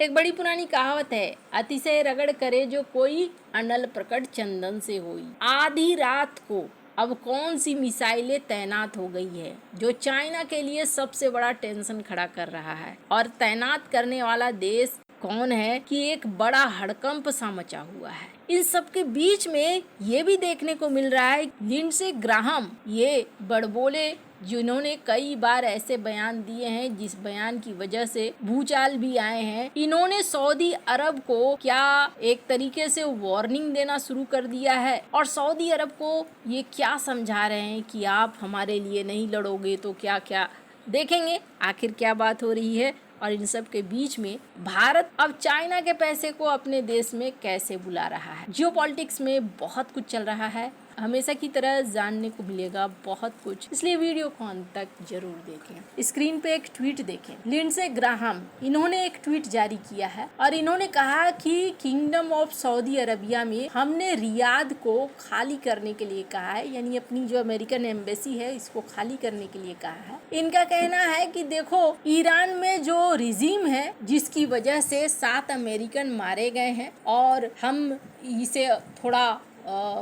एक बड़ी पुरानी कहावत है, अतिशय रगड़ करे जो कोई अनल प्रकट चंदन से होई। आधी रात को अब कौन सी मिसाइलें तैनात हो गई है जो चाइना के लिए सबसे बड़ा टेंशन खड़ा कर रहा है। और तैनात करने वाला देश कौन है कि एक बड़ा हड़कंप सा मचा हुआ है। इन सब के बीच में ये भी देखने को मिल रहा है लिंडसे ग्राहम ये बड़बोले जिन्होंने कई बार ऐसे बयान दिए हैं जिस बयान की वजह से भूचाल भी आए हैं। इन्होंने सऊदी अरब को क्या एक तरीके से वार्निंग देना शुरू कर दिया है और सऊदी अरब को ये क्या समझा रहे हैं कि आप हमारे लिए नहीं लड़ोगे तो क्या क्या। देखेंगे आखिर क्या बात हो रही है। और इन सब के बीच में भारत अब चाइना के पैसे को अपने देश में कैसे बुला रहा है। जियोपॉलिटिक्स में बहुत कुछ चल रहा है, हमेशा की तरह जानने को मिलेगा बहुत कुछ, इसलिए वीडियो को अंत तक जरूर देखें। स्क्रीन पे एक ट्वीट देखें, लिंडसे ग्राहम इन्होंने एक ट्वीट जारी किया है और इन्होंने कहा कि किंगडम ऑफ सऊदी अरबिया में हमने रियाद को खाली करने के लिए कहा है, यानी अपनी जो अमेरिकन एम्बेसी है इसको खाली करने के लिए कहा है। इनका कहना है कि देखो ईरान में जो रिजीम है जिसकी वजह से 7 अमेरिकन मारे गए हैं और हम इसे थोड़ा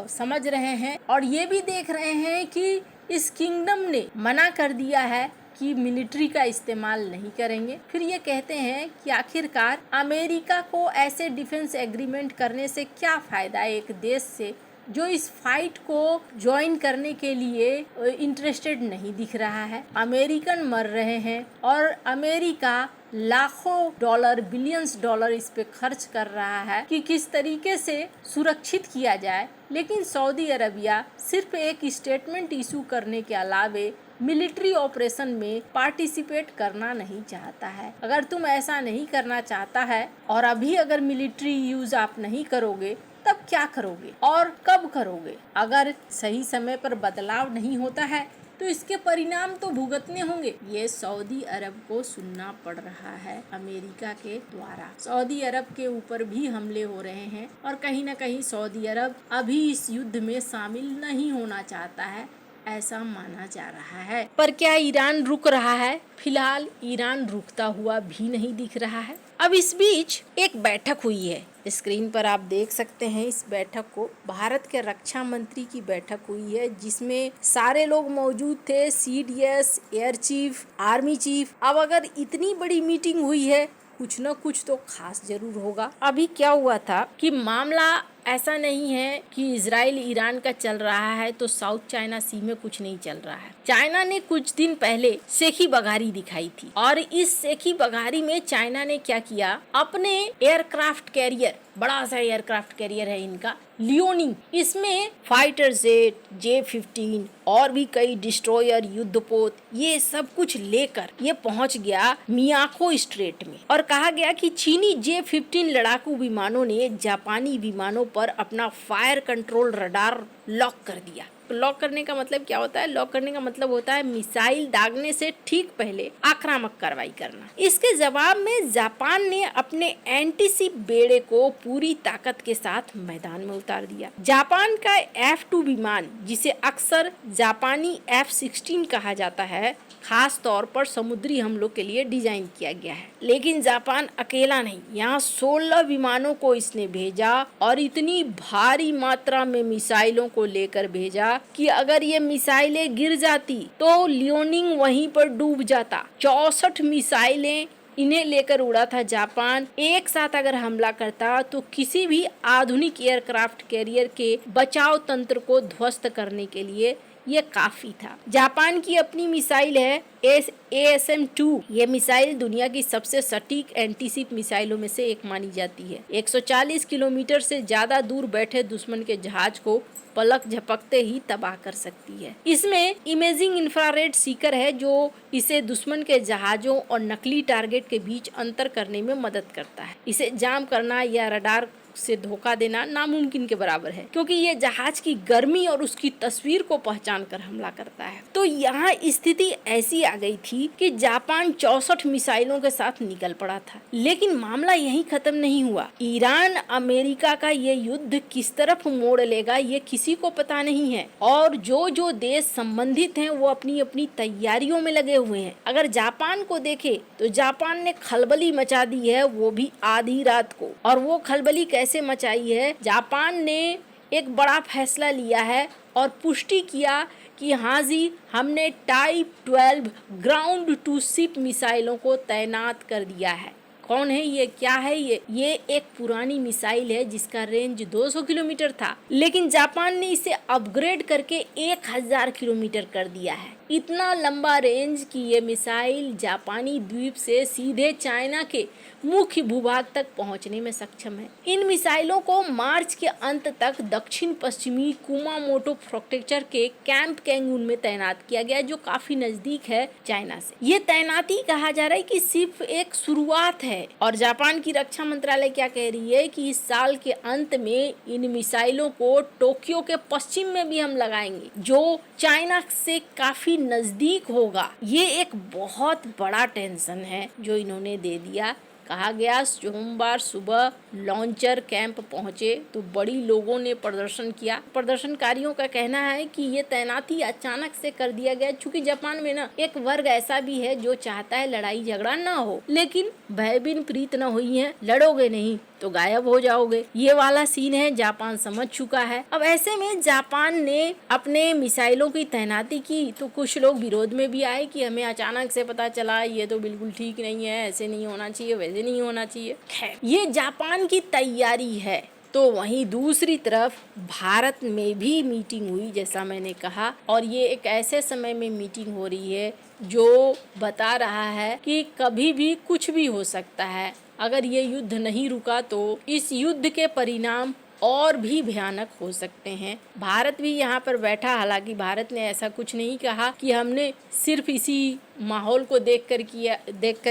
समझ रहे हैं और ये भी देख रहे हैं कि इस किंगडम ने मना कर दिया है कि मिलिट्री का इस्तेमाल नहीं करेंगे। फिर ये कहते हैं कि आखिरकार अमेरिका को ऐसे डिफेंस एग्रीमेंट करने से क्या फायदा है एक देश से जो इस फाइट को ज्वाइन करने के लिए इंटरेस्टेड नहीं दिख रहा है। अमेरिकन मर रहे हैं और अमेरिका लाखों डॉलर बिलियंस डॉलर इस पे खर्च कर रहा है कि किस तरीके से सुरक्षित किया जाए, लेकिन सऊदी अरबिया सिर्फ एक स्टेटमेंट इशू करने के अलावे मिलिट्री ऑपरेशन में पार्टिसिपेट करना नहीं चाहता है। अगर तुम ऐसा नहीं करना चाहता है और अभी अगर मिलिट्री यूज आप नहीं करोगे तब क्या करोगे और कब करोगे। अगर सही समय पर बदलाव नहीं होता है तो इसके परिणाम तो भुगतने होंगे। ये सऊदी अरब को सुनना पड़ रहा है अमेरिका के द्वारा। सऊदी अरब के ऊपर भी हमले हो रहे हैं और कहीं ना कहीं सऊदी अरब अभी इस युद्ध में शामिल नहीं होना चाहता है, ऐसा माना जा रहा है। पर क्या ईरान रुक रहा है? फिलहाल ईरान रुकता हुआ भी नहीं दिख रहा है। अब इस बीच एक बैठक हुई है, स्क्रीन पर आप देख सकते हैं इस बैठक को। भारत के रक्षा मंत्री की बैठक हुई है जिसमें सारे लोग मौजूद थे, CDS, air chief, army chief. अब अगर इतनी बड़ी मीटिंग हुई है कुछ न कुछ तो खास जरूर होगा। अभी क्या हुआ था कि मामला ऐसा नहीं है कि इजराइल ईरान का चल रहा है तो साउथ चाइना सी में कुछ नहीं चल रहा है। चाइना ने कुछ दिन पहले सेखी बघारी दिखाई थी और इस सेखी बघारी में चाइना ने क्या किया, अपने एयरक्राफ्ट कैरियर, बड़ा सा एयरक्राफ्ट कैरियर है इनका लियोनिंग, इसमें फाइटर जेट, J-15 और भी कई डिस्ट्रॉयर, युद्धपोत, ये सब कुछ लेकर ये पहुंच गया मियाको स्ट्रेट में। और कहा गया कि चीनी J-15 लड़ाकू विमानों ने जापानी विमानों पर अपना फायर कंट्रोल रडार लॉक कर दिया। लॉक करने का मतलब क्या होता है? लॉक करने का मतलब होता है मिसाइल दागने से ठीक पहले आक्रामक कार्रवाई करना। इसके जवाब में जापान ने अपने एंटीशिप बेड़े को पूरी ताकत के साथ मैदान में उतार दिया। जापान का F-2 विमान, जिसे अक्सर जापानी F-16 कहा जाता है, खास तौर पर समुद्री हमलों के लिए डिजाइन किया गया है। लेकिन जापान अकेला नहीं, यहाँ 16 विमानों को इसने भेजा और इतनी भारी मात्रा में मिसाइलों को लेकर भेजा कि अगर ये मिसाइलें गिर जाती तो लियोनिंग वहीं पर डूब जाता। 64 मिसाइलें इन्हें लेकर उड़ा था जापान। एक साथ अगर हमला करता तो किसी भी आधुनिक एयरक्राफ्ट कैरियर के बचाव तंत्र को ध्वस्त करने के लिए ये काफी था। जापान की अपनी मिसाइल है ASM-2। ये मिसाइल दुनिया की सबसे सटीक एंटीशिप मिसाइलों में से एक मानी जाती है। 140 किलोमीटर से ज्यादा दूर बैठे दुश्मन के जहाज को पलक झपकते ही तबाह कर सकती है। इसमें इमेजिंग इंफ्रारेड सीकर है जो इसे दुश्मन के जहाजों और नकली टारगेट के बीच अंतर करने में मदद करता है। इसे जाम करना या रडार से धोखा देना नामुमकिन के बराबर है, क्योंकि ये जहाज की गर्मी और उसकी तस्वीर को पहचान कर हमला करता है। तो यहाँ स्थिति ऐसी आ गई थी कि जापान 64 मिसाइलों के साथ निकल पड़ा था। लेकिन मामला यहीं खत्म नहीं हुआ। ईरान अमेरिका का ये युद्ध किस तरफ मोड़ लेगा ये किसी को पता नहीं है, और जो जो देश संबंधित हैं वो अपनी अपनी तैयारियों में लगे हुए हैं। अगर जापान को देखे तो जापान ने खलबली मचा दी है, वो भी आधी रात को। और वो खलबली कैसे मचाई है? जापान ने एक बड़ा फैसला लिया है और पुष्टि किया कि हाँ जी, हमने टाइप 12 ग्राउंड टू शिप मिसाइलों को तैनात कर दिया है। कौन है ये, क्या है ये एक पुरानी मिसाइल है जिसका रेंज 200 किलोमीटर था, लेकिन जापान ने इसे अपग्रेड करके 1000 किलोमीटर कर दिया है। इतना लंबा रेंज की ये मिसाइल जापानी द्वीप से सीधे चाइना के मुख्य भूभाग तक पहुंचने में सक्षम है। इन मिसाइलों को मार्च के अंत तक दक्षिण पश्चिमी कुमामोटो प्रोटेक्टर के कैंप कैंगून में तैनात किया गया, जो काफी नजदीक है चाइना से। ये तैनाती कहा जा रहा है कि सिर्फ एक शुरुआत है, और जापान की रक्षा मंत्रालय क्या कह रही है कि इस साल के अंत में इन मिसाइलों को टोक्यो के पश्चिम में भी हम लगाएंगे, जो चाइना से काफी नजदीक होगा। ये एक बहुत बड़ा टेंशन है जो इन्होंने दे दिया। कहा गया सोमवार सुबह लॉन्चर कैंप पहुंचे तो बड़ी लोगों ने प्रदर्शन किया। प्रदर्शनकारियों का कहना है कि ये तैनाती अचानक से कर दिया गया, क्योंकि जापान में ना एक वर्ग ऐसा भी है जो चाहता है लड़ाई झगड़ा ना हो, लेकिन भयभीन प्रीत न हुई है, लड़ोगे नहीं तो गायब हो जाओगे। ये वाला सीन है, जापान समझ चुका है। अब ऐसे में जापान ने अपने मिसाइलों की तैनाती की तो कुछ लोग विरोध में भी आए कि हमें अचानक से पता चला, ये तो बिल्कुल ठीक नहीं है, ऐसे नहीं होना चाहिए, वैसे नहीं होना चाहिए। खैर, ये जापान की तैयारी है। तो वहीं दूसरी तरफ भारत में भी मीटिंग हुई, जैसा मैंने कहा, और ये एक ऐसे समय में मीटिंग हो रही है जो बता रहा है कि कभी भी कुछ भी हो सकता है। अगर ये युद्ध नहीं रुका तो इस युद्ध के परिणाम और भी भयानक हो सकते हैं। भारत भी यहाँ पर बैठा, हालांकि भारत ने ऐसा कुछ नहीं कहा कि हमने सिर्फ इसी माहौल को देखकर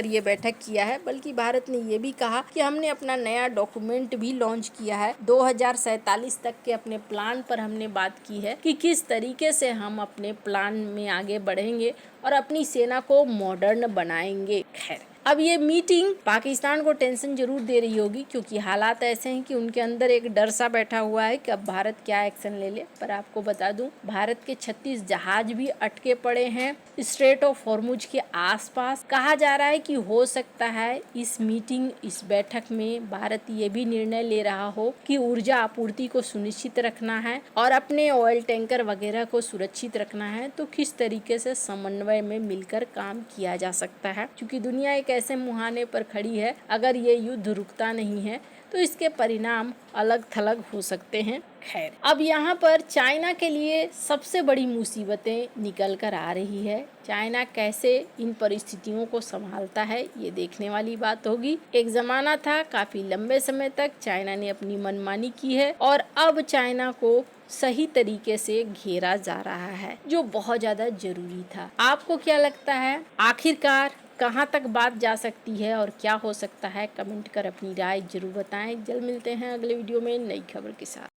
ये बैठक किया है, बल्कि भारत ने ये भी कहा कि हमने अपना नया डॉक्यूमेंट भी लॉन्च किया है। 2047 तक के अपने प्लान पर हमने बात की है कि किस तरीके से हम अपने प्लान में आगे बढ़ेंगे और अपनी सेना को मॉडर्न बनाएंगे। खैर, अब ये मीटिंग पाकिस्तान को टेंशन जरूर दे रही होगी, क्योंकि हालात ऐसे हैं कि उनके अंदर एक डर सा बैठा हुआ है कि अब भारत क्या एक्शन ले ले। पर आपको बता दूं, भारत के 36 जहाज भी अटके पड़े हैं स्ट्रेट ऑफ हॉर्मुज के आसपास। कहा जा रहा है कि हो सकता है इस बैठक में भारत ये भी निर्णय ले रहा हो कि ऊर्जा आपूर्ति को सुनिश्चित रखना है और अपने ऑयल टैंकर वगैरह को सुरक्षित रखना है, तो किस तरीके से समन्वय में मिलकर काम किया जा सकता है। क्योंकि दुनिया एक ऐसे मुहाने पर खड़ी है, अगर ये युद्ध रुकता नहीं है तो इसके परिणाम अलग थलग हो सकते हैं। खैर, अब यहाँ पर चाइना के लिए सबसे बड़ी मुसीबतें निकल कर आ रही है। चाइना कैसे इन परिस्थितियों को संभालता है, ये देखने वाली बात होगी। एक जमाना था, काफी लंबे समय तक चाइना ने अपनी मनमानी की है, और अब चाइना को सही तरीके से घेरा जा रहा है, जो बहुत ज्यादा जरूरी था। आपको क्या लगता है, आखिरकार कहाँ तक बात जा सकती है और क्या हो सकता है? कमेंट कर अपनी राय जरूर बताएं। जल्द मिलते हैं अगले वीडियो में नई खबर के साथ।